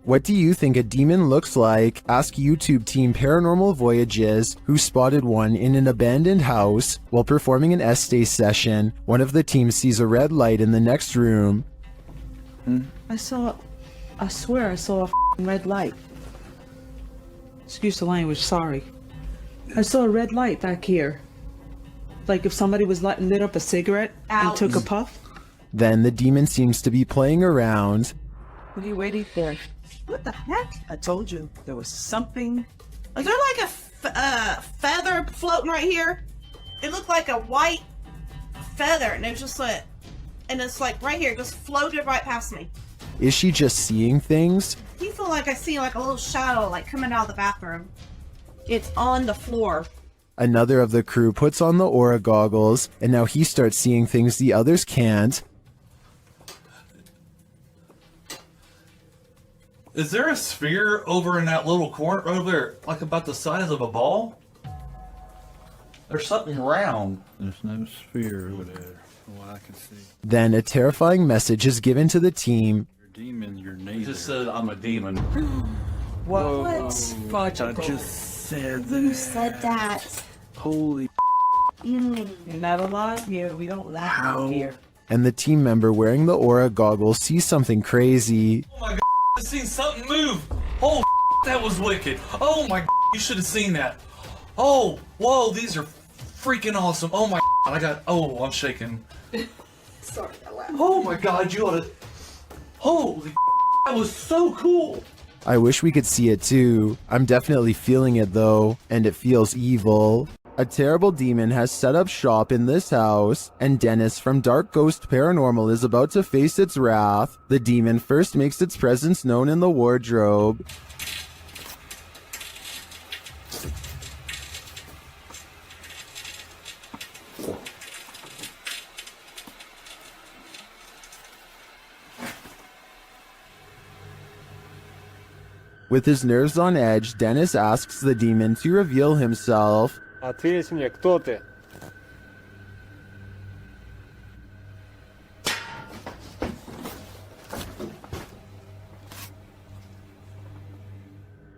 What do you think a demon looks like? Ask YouTube team Paranormal Voyages, who spotted one in an abandoned house. While performing an essay session, one of the team sees a red light in the next room. I swear I saw a red light. Excuse the language, sorry. I saw a red light back here. Like if somebody was lit up a cigarette and took a puff. Then the demon seems to be playing around. What are you waiting for? What the heck? I told you there was something. Is there like a feather floating right here? It looked like a white feather, and it was just like, and it's like right here, just floated right past me. Is she just seeing things? You feel like I see like a little shadow like coming out of the bathroom. It's on the floor. Another of the crew puts on the aura goggles, and now he starts seeing things the others can't. Is there a sphere over in that little corner over there, like about the size of a ball? There's something round. There's no sphere over there, from what I can see. Then a terrifying message is given to the team. You're a demon, you're It neither. just said I'm a demon. What? Fudge, I just said that. Who said that? Holy You're not alive here. We don't laugh out here. And the team member wearing the aura goggles sees something crazy. Oh my god, I seen something move. Oh, that was wicked. Oh my, you should have seen that. Oh, whoa, these are freaking awesome. Oh my, I'm shaking. Sorry, I laughed. Oh my god, you ought to. Holy, that was so cool. I wish we could see it too. I'm definitely feeling it though, and it feels evil. A terrible demon has set up shop in this house, and Dennis from Dark Ghost Paranormal is about to face its wrath. The demon first makes its presence known in the wardrobe. With his nerves on edge, Dennis asks the demon to reveal himself. Ответь мне, кто ты?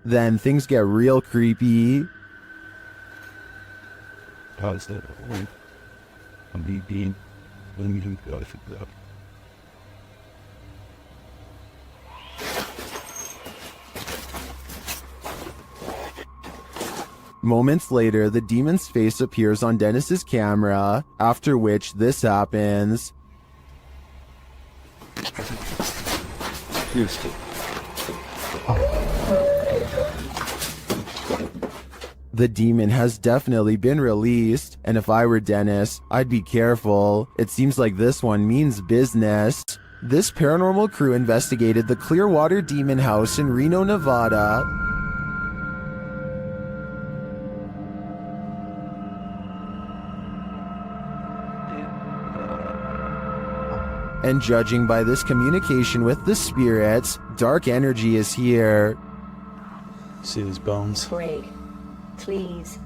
Then things get real creepy. Moments later, the demon's face appears on Dennis's camera, after which this happens. The demon has definitely been released, and if I were Dennis, I'd be careful. It seems like this one means business. This paranormal crew investigated the Clearwater Demon House in Reno, Nevada. And judging by this communication with the spirits, dark energy is here. See these bones? Break. Please.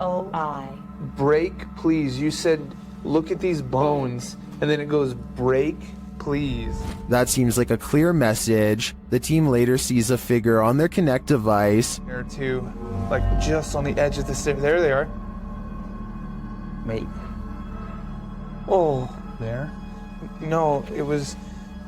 Oh, I. Break, please. You said, look at these bones. And then it goes, break, please. That seems like a clear message. The team later sees a figure on their Connect device. There are two, like just on the edge of the stairs. There they are. Wait. Oh. There? No, it was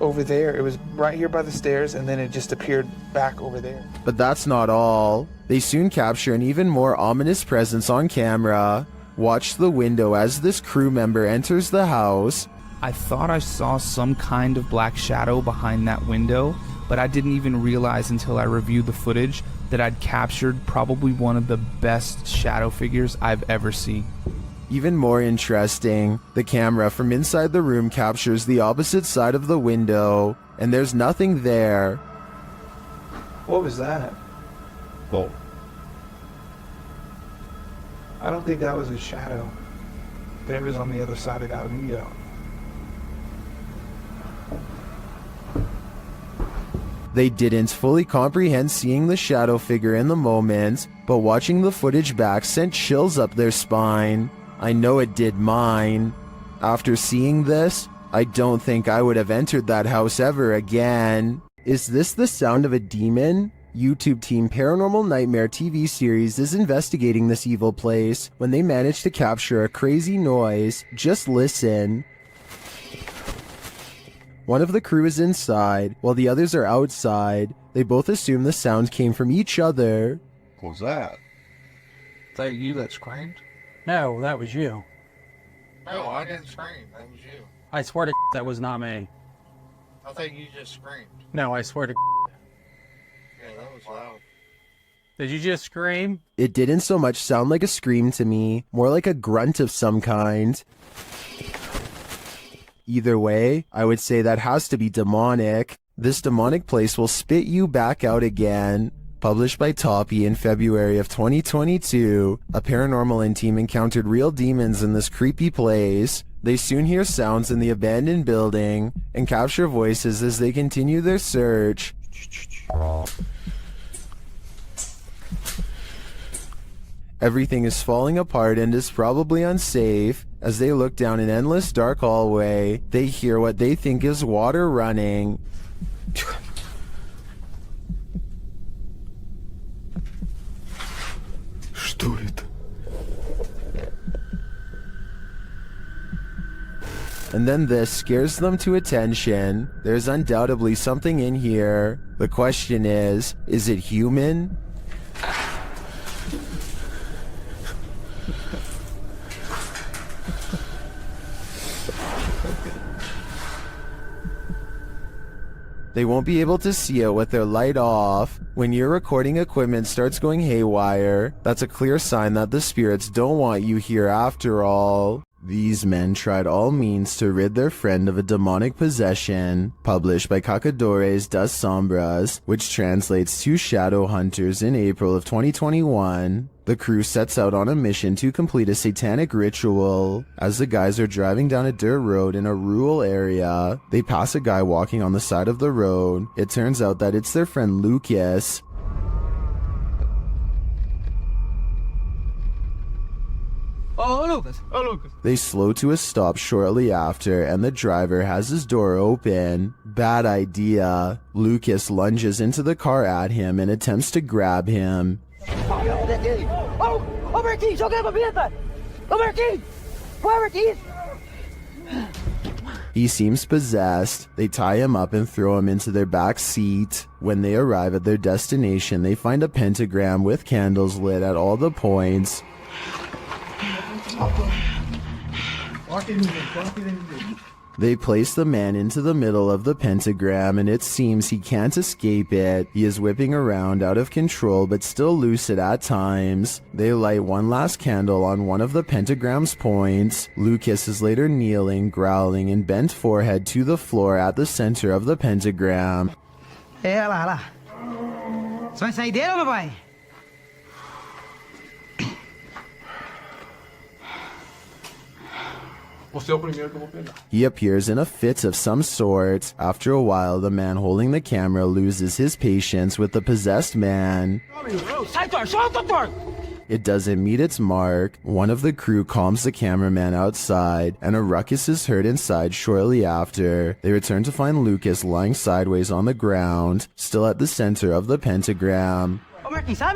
over there. It was right here by the stairs, and then it just appeared back over there. But that's not all. They soon capture an even more ominous presence on camera. Watch the window as this crew member enters the house. I thought I saw some kind of black shadow behind that window, but I didn't even realize until I reviewed the footage that I'd captured probably one of the best shadow figures I've ever seen. Even more interesting, the camera from inside the room captures the opposite side of the window, and there's nothing there. What was that? Well, I don't think that was a shadow. That was on the other side of that window. They didn't fully comprehend seeing the shadow figure in the moment, but watching the footage back sent chills up their spine. I know it did mine. After seeing this, I don't think I would have entered that house ever again. Is this the sound of a demon? YouTube team Paranormal Nightmare TV series is investigating this evil place when they manage to capture a crazy noise. Just listen. One of the crew is inside, while the others are outside. They both assume the sound came from each other. What was that? Is that you that screamed? No, that was you. No, I didn't scream. That was you. I swear to that was not me. I think you just screamed. No, I swear to Yeah, that was loud. Did you just scream? It didn't so much sound like a scream to me, more like a grunt of some kind. Either way, I would say that has to be demonic. This demonic place will spit you back out again. Published by Toppy in February of 2022, a paranormal team encountered real demons in this creepy place. They soon hear sounds in the abandoned building and capture voices as they continue their search. Everything is falling apart and is probably unsafe. As they look down an endless dark hallway, they hear what they think is water running. Что это? And then this scares them to attention. There's undoubtedly something in here. The question is it human? They won't be able to see it with their light off. When your recording equipment starts going haywire, that's a clear sign that the spirits don't want you here after all. These men tried all means to rid their friend of a demonic possession. Published by Cacadores das Sombras, which translates to Shadow Hunters in April of 2021. The crew sets out on a mission to complete a satanic ritual. As the guys are driving down a dirt road in a rural area, they pass a guy walking on the side of the road. It turns out that it's their friend Lucas. Oh, Lucas. Oh, Lucas. They slow to a stop shortly after, and the driver has his door open. Bad idea. Lucas lunges into the car at him and attempts to grab him. Oh, over aqui, joga a pimenta. Over aqui. Over aqui. He seems possessed. They tie him up and throw him into their back seat. When they arrive at their destination, they find a pentagram with candles lit at all the points. They place the man into the middle of the pentagram, and it seems he can't escape it. He is whipping around out of control but still lucid at times. They light one last candle on one of the pentagram's points. Lucas is later kneeling, growling, and bent forehead to the floor at the center of the pentagram. É, lá, lá. Você vai sair dele ou não vai? He appears in a fit of some sort. After a while, the man holding the camera loses his patience with the possessed man. It doesn't meet its mark. One of the crew calms the cameraman outside, and a ruckus is heard inside shortly after. They return to find Lucas lying sideways on the ground, still at the center of the pentagram. Ô, Marquinhos, sai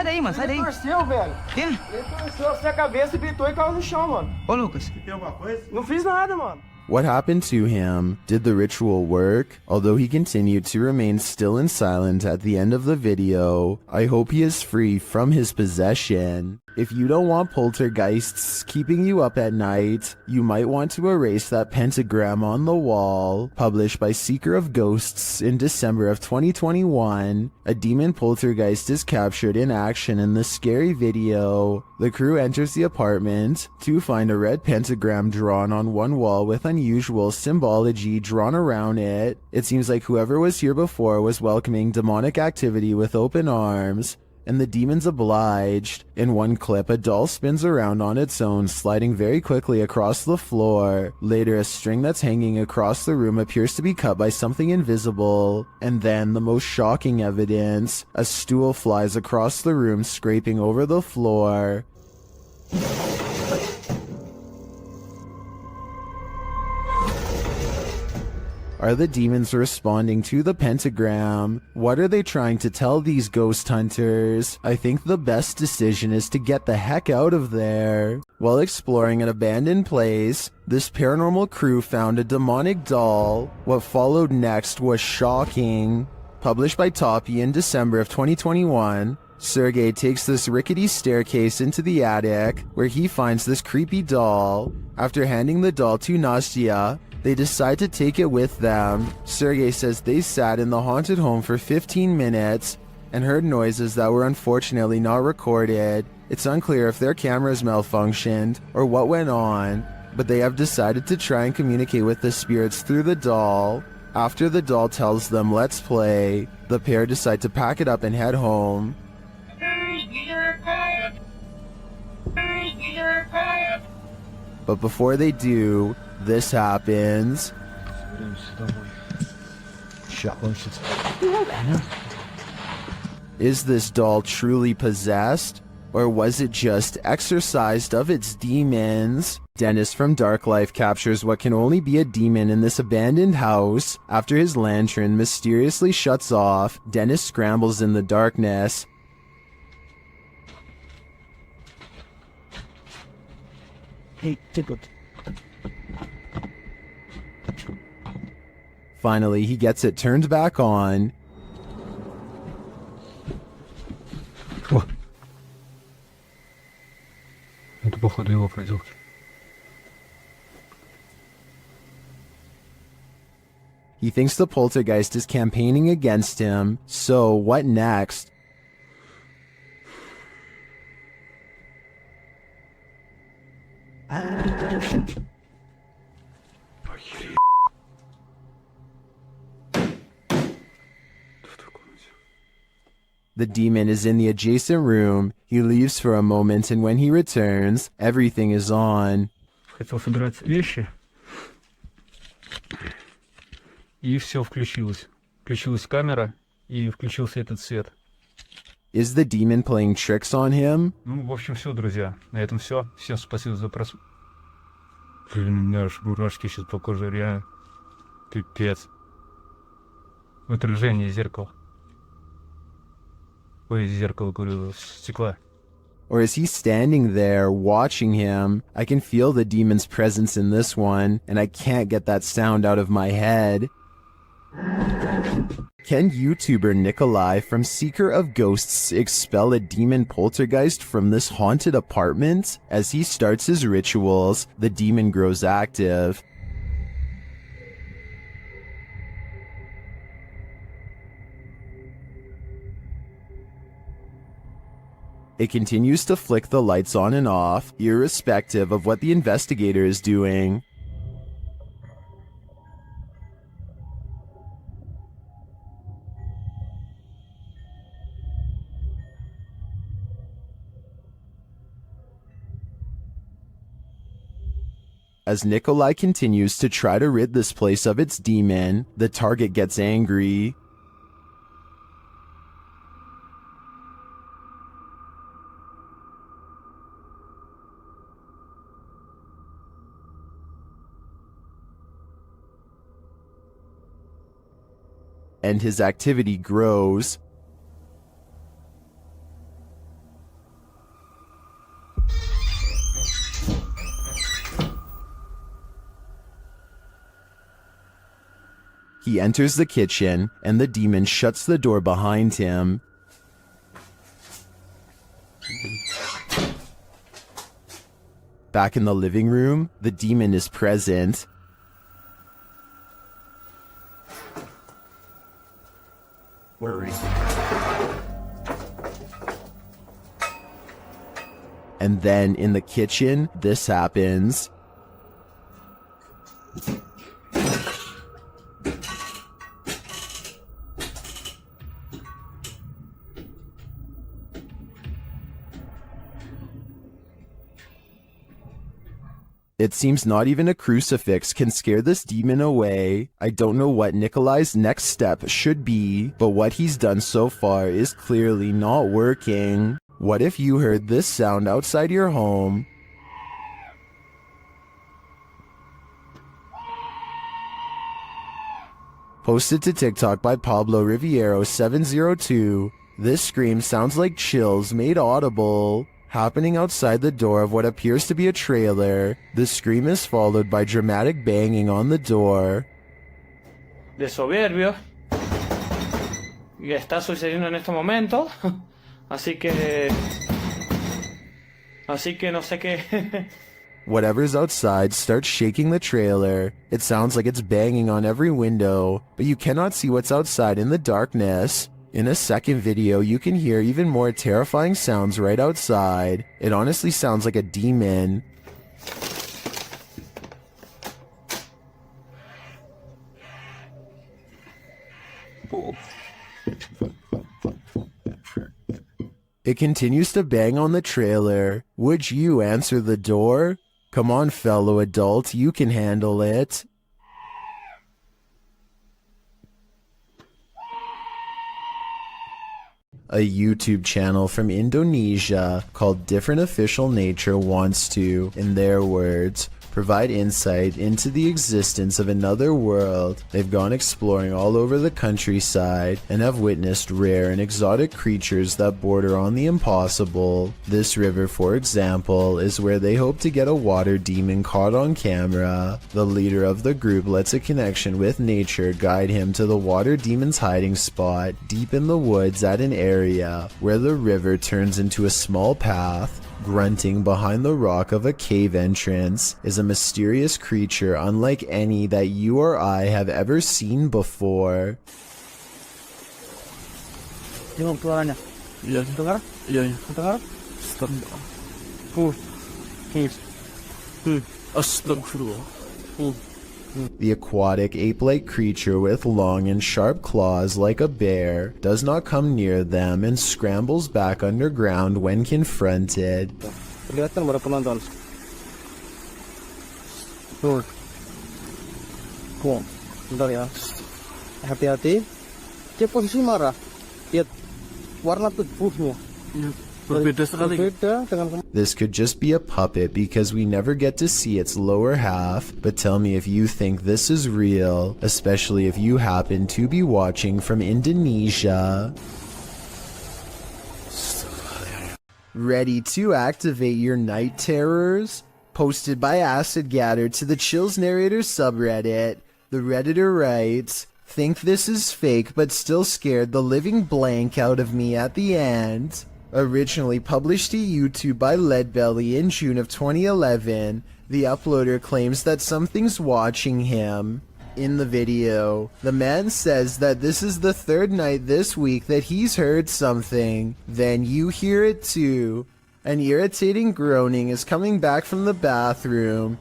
daí, mano, sai daí. Ele torceu, velho. Quê? Ele torceu assim a cabeça e gritou e caiu no chão, mano. Ô, Lucas. Tem alguma coisa? Não fiz nada, mano. What happened to him? Did the ritual work? Although he continued to remain still and silent at the end of the video, I hope he is free from his possession. If you don't want poltergeists keeping you up at night, you might want to erase that pentagram on the wall. Published by Seeker of Ghosts in December of 2021, a demon poltergeist is captured in action in this scary video. The crew enters the apartment to find a red pentagram drawn on one wall with unusual symbology drawn around it. It seems like whoever was here before was welcoming demonic activity with open arms, and the demons obliged. In one clip, a doll spins around on its own, sliding very quickly across the floor. Later, a string that's hanging across the room appears to be cut by something invisible. And then, the most shocking evidence, a stool flies across the room, scraping over the floor. Are the demons responding to the pentagram? What are they trying to tell these ghost hunters? I think the best decision is to get the heck out of there. While exploring an abandoned place, this paranormal crew found a demonic doll. What followed next was shocking. Published by Toppy in December of 2021, Sergei takes this rickety staircase into the attic, where he finds this creepy doll. After handing the doll to Nastya, they decide to take it with them. Sergei says they sat in the haunted home for 15 minutes and heard noises that were unfortunately not recorded. It's unclear if their cameras malfunctioned or what went on, but they have decided to try and communicate with the spirits through the doll. After the doll tells them let's play, the pair decide to pack it up and head home. But before they do, this happens. Is this doll truly possessed? Or was it just exorcised of its demons? Dennis from Dark Life captures what can only be a demon in this abandoned house. After his lantern mysteriously shuts off, Dennis scrambles in the darkness. Hey, take it. Finally, he gets it turned back on. Это походу его проделки. He thinks the poltergeist is campaigning against him, so what next? The demon is in the adjacent room. He leaves for a moment, and when he returns, everything is on. Хотел собирать вещи, и все включилось. Включилась камера, и включился этот свет. Is the demon playing tricks on him? Ну, в общем, все, друзья. На этом все. Всем спасибо за просмотр. Блин, у меня аж мурашки сейчас по коже, реально. Пипец. В отражении зеркала. Ой, зеркало, говорю, стекла. Or is he standing there watching him? I can feel the demon's presence in this one, and I can't get that sound out of my head. Can YouTuber Nikolai from Seeker of Ghosts expel a demon poltergeist from this haunted apartment? As he starts his rituals, the demon grows active. It continues to flick the lights on and off, irrespective of what the investigator is doing. As Nikolai continues to try to rid this place of its demon, the target gets angry. And his activity grows. He enters the kitchen, and the demon shuts the door behind him. Back in the living room, the demon is present. Where is he? And then in the kitchen, this happens. It seems not even a crucifix can scare this demon away. I don't know what Nikolai's next step should be, but what he's done so far is clearly not working. What if you heard this sound outside your home? Posted to TikTok by Pablo Riviero 702. This scream sounds like chills made audible, happening outside the door of what appears to be a trailer. The scream is followed by dramatic banging on the door. De soberbio. Y está sucediendo en este momento. Así que no sé qué. Whatever's outside starts shaking the trailer. It sounds like it's banging on every window, but you cannot see what's outside in the darkness. In a second video, you can hear even more terrifying sounds right outside. It honestly sounds like a demon. It continues to bang on the trailer. Would you answer the door? Come on, fellow adult, you can handle it. A YouTube channel from Indonesia called Different Official Nature wants to, in their words, provide insight into the existence of another world. They've gone exploring all over the countryside and have witnessed rare and exotic creatures that border on the impossible. This river, for example, is where they hope to get a water demon caught on camera. The leader of the group lets a connection with nature guide him to the water demon's hiding spot deep in the woods at an area where the river turns into a small path. Grunting behind the rock of a cave entrance is a mysterious creature unlike any that you or I have ever seen before. Gimana suaranya? Iya, dengar? Iya, dengar? Astagfirullah. The aquatic ape-like creature with long and sharp claws like a bear does not come near them and scrambles back underground when confronted. Perlihatkan para penonton. Tuh. Bentar ya. Hati-hati. Dia posisi marah. Lihat warna tubuhnya. This could just be a puppet because we never get to see its lower half, but tell me if you think this is real, especially if you happen to be watching from Indonesia. Ready to activate your night terrors? Posted by Acid Gather to the Chills Narrator subreddit, the Redditor writes, "Think this is fake but still scared the living blank out of me at the end." Originally published to YouTube by Leadbelly in June of 2011, the uploader claims that something's watching him. In the video, the man says that this is the third night this week that he's heard something. Then you hear it too. An irritating groaning is coming back from the bathroom.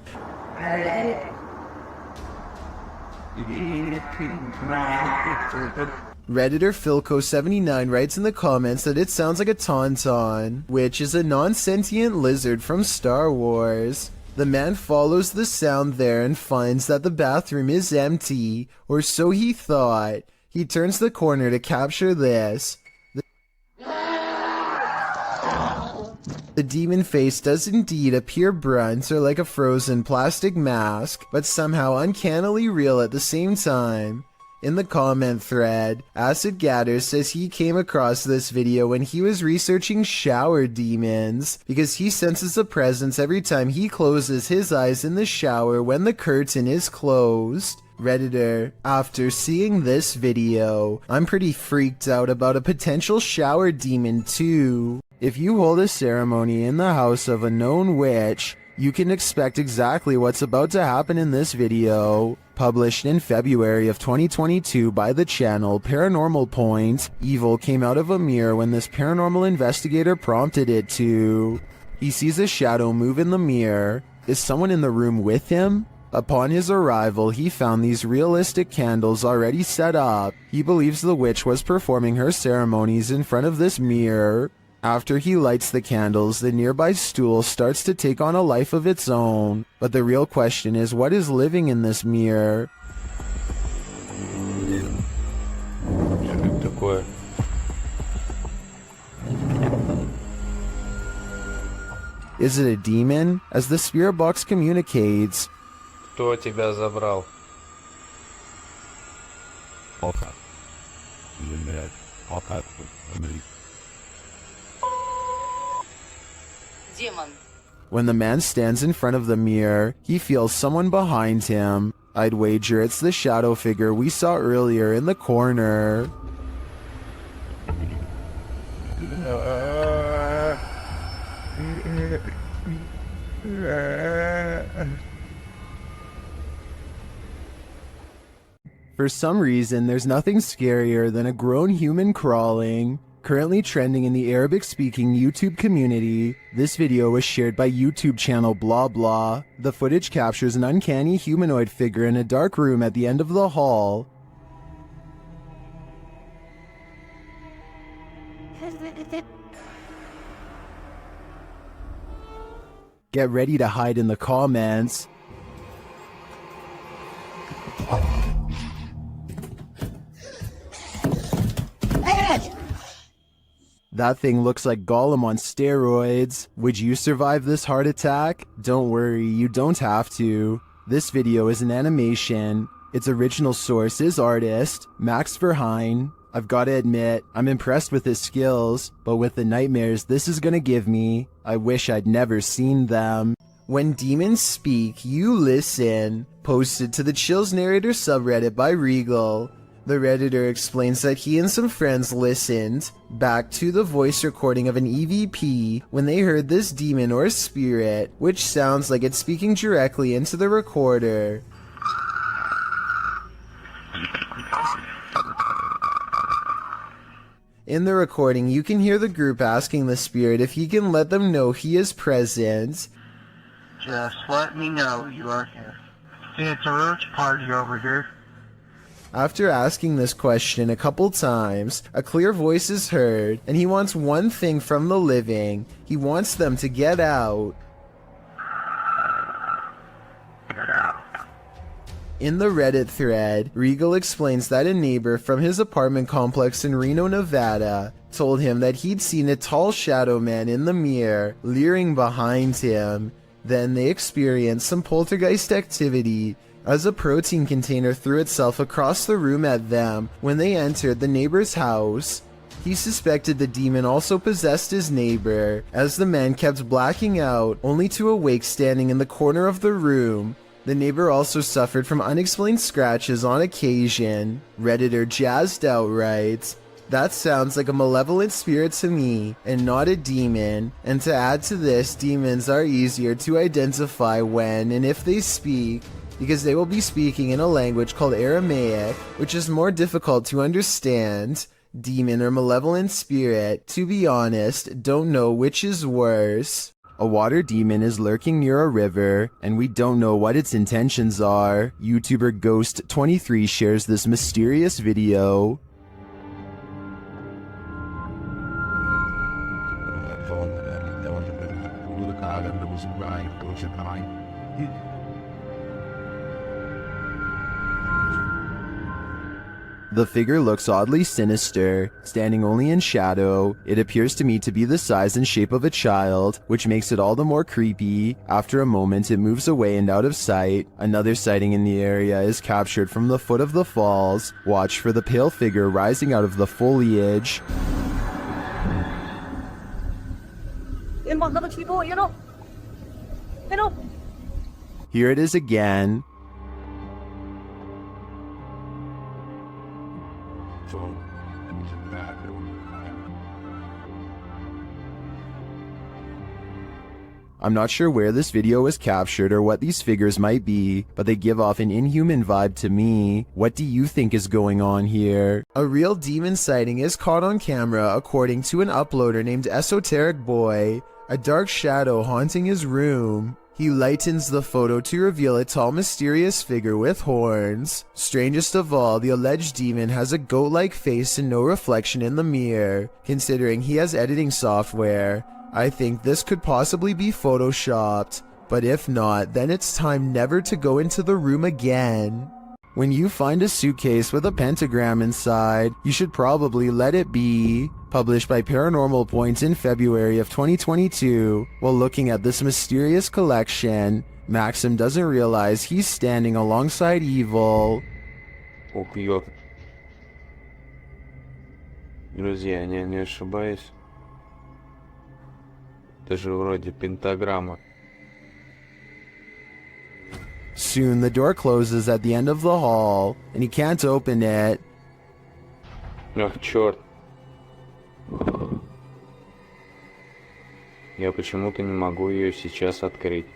Redditor Philco79 writes in the comments that it sounds like a tauntaun, which is a non-sentient lizard from Star Wars. The man follows the sound there and finds that the bathroom is empty, or so he thought. He turns the corner to capture this. The demon face does indeed appear brunt or like a frozen plastic mask, but somehow uncannily real at the same time. In the comment thread, Acid Gather says he came across this video when he was researching shower demons, because he senses a presence every time he closes his eyes in the shower when the curtain is closed. Redditor, after seeing this video, I'm pretty freaked out about a potential shower demon too. If you hold a ceremony in the house of a known witch, you can expect exactly what's about to happen in this video. Published in February of 2022 by the channel Paranormal Point, evil came out of a mirror when this paranormal investigator prompted it to. He sees a shadow move in the mirror. Is someone in the room with him? Upon his arrival, he found these realistic candles already set up. He believes the witch was performing her ceremonies in front of this mirror. After he lights the candles, the nearby stool starts to take on a life of its own. But the real question is, what is living in this mirror? Is it a demon? As the spirit box communicates, Кто тебя забрал? Okay. Okay. Demon. When the man stands in front of the mirror, he feels someone behind him. I'd wager it's the shadow figure we saw earlier in the corner. For some reason, there's nothing scarier than a grown human crawling. Currently trending in the Arabic-speaking YouTube community, this video was shared by YouTube channel blah blah. The footage captures an uncanny humanoid figure in a dark room at the end of the hall. Get ready to hide in the comments. That thing looks like Gollum on steroids. Would you survive this heart attack? Don't worry, you don't have to. This video is an animation. Its original source is artist Max Verheyen. I've gotta admit, I'm impressed with his skills, but with the nightmares this is gonna give me, I wish I'd never seen them. When demons speak, you listen. Posted to the Chills Narrator subreddit by Regal. The Redditor explains that he and some friends listened back to the voice recording of an EVP when they heard this demon or spirit, which sounds like it's speaking directly into the recorder. In the recording, you can hear the group asking the spirit if he can let them know he is present. Just let me know you are here. It's a roach party over here. After asking this question a couple times, a clear voice is heard, and he wants one thing from the living. He wants them to get out. Get out. In the Reddit thread, Regal explains that a neighbor from his apartment complex in Reno, Nevada, told him that he'd seen a tall shadow man in the mirror, leering behind him. Then they experienced some poltergeist activity, as a protein container threw itself across the room at them when they entered the neighbor's house. He suspected the demon also possessed his neighbor, as the man kept blacking out, only to awake standing in the corner of the room. The neighbor also suffered from unexplained scratches on occasion. Redditor Jazzed Out writes, "That sounds like a malevolent spirit to me, and not a demon. And to add to this, demons are easier to identify when and if they speak, because they will be speaking in a language called Aramaic, which is more difficult to understand. Demon or malevolent spirit, to be honest, don't know which is worse." A water demon is lurking near a river, and we don't know what its intentions are. YouTuber Ghost23 shares this mysterious video. The figure looks oddly sinister, standing only in shadow. It appears to me to be the size and shape of a child, which makes it all the more creepy. After a moment, it moves away and out of sight. Another sighting in the area is captured from the foot of the falls. Watch for the pale figure rising out of the foliage. Here it is again. I'm not sure where this video was captured or what these figures might be, but they give off an inhuman vibe to me. What do you think is going on here? A real demon sighting is caught on camera according to an uploader named Esoteric Boy. A dark shadow haunting his room. He lightens the photo to reveal a tall mysterious figure with horns. Strangest of all, the alleged demon has a goat-like face and no reflection in the mirror. Considering he has editing software, I think this could possibly be photoshopped, but if not, then it's time never to go into the room again. When you find a suitcase with a pentagram inside, you should probably let it be. Published by Paranormal Point in February of 2022. While looking at this mysterious collection, Maxim doesn't realize he's standing alongside evil. Друзья, не ошибаюсь. Это же вроде пентаграмма. Soon the door closes at the end of the hall, and he can't open it. Ах, черт. Я почему-то не могу ее сейчас открыть.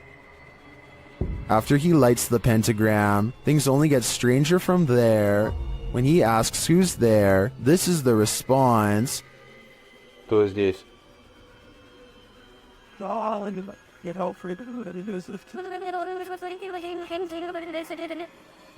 After he lights the pentagram, things only get stranger from there. When he asks who's there, this is the response. Кто здесь?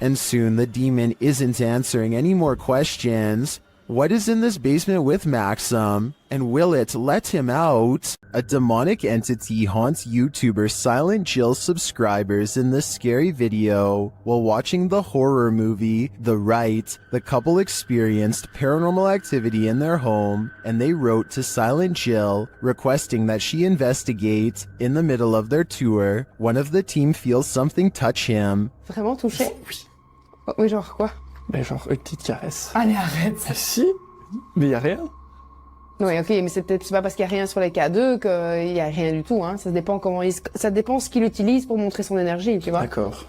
And soon the demon isn't answering any more questions. What is in this basement with Maxim? And will it let him out? A demonic entity haunts YouTuber Silent Jill subscribers in this scary video. While watching the horror movie The Rite, the couple experienced paranormal activity in their home, and they wrote to Silent Jill requesting that she investigate. In the middle of their tour, one of the team feels something touch him. Vraiment touché? Oui. Oh, mais genre quoi? Mais genre une petite caresse. Allez, arrête. Ah si? Mais y a rien. Oui, ok, mais c'est pas parce qu'il y a rien sur les K2 qu'il y a rien du tout, hein. Ça dépend ça dépend ce qu'il utilise pour montrer son énergie, tu vois. D'accord.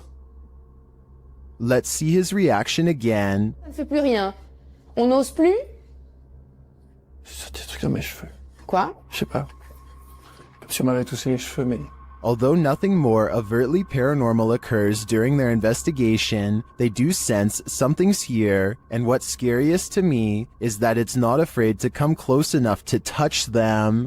Let's see his reaction again. Ça ne fait plus rien. On n'ose plus? C'est des trucs dans mes cheveux. Quoi? Je sais pas. Comme si on m'avait touché les cheveux, mais... Although nothing more overtly paranormal occurs during their investigation, they do sense something's here, and what's scariest to me is that it's not afraid to come close enough to touch them.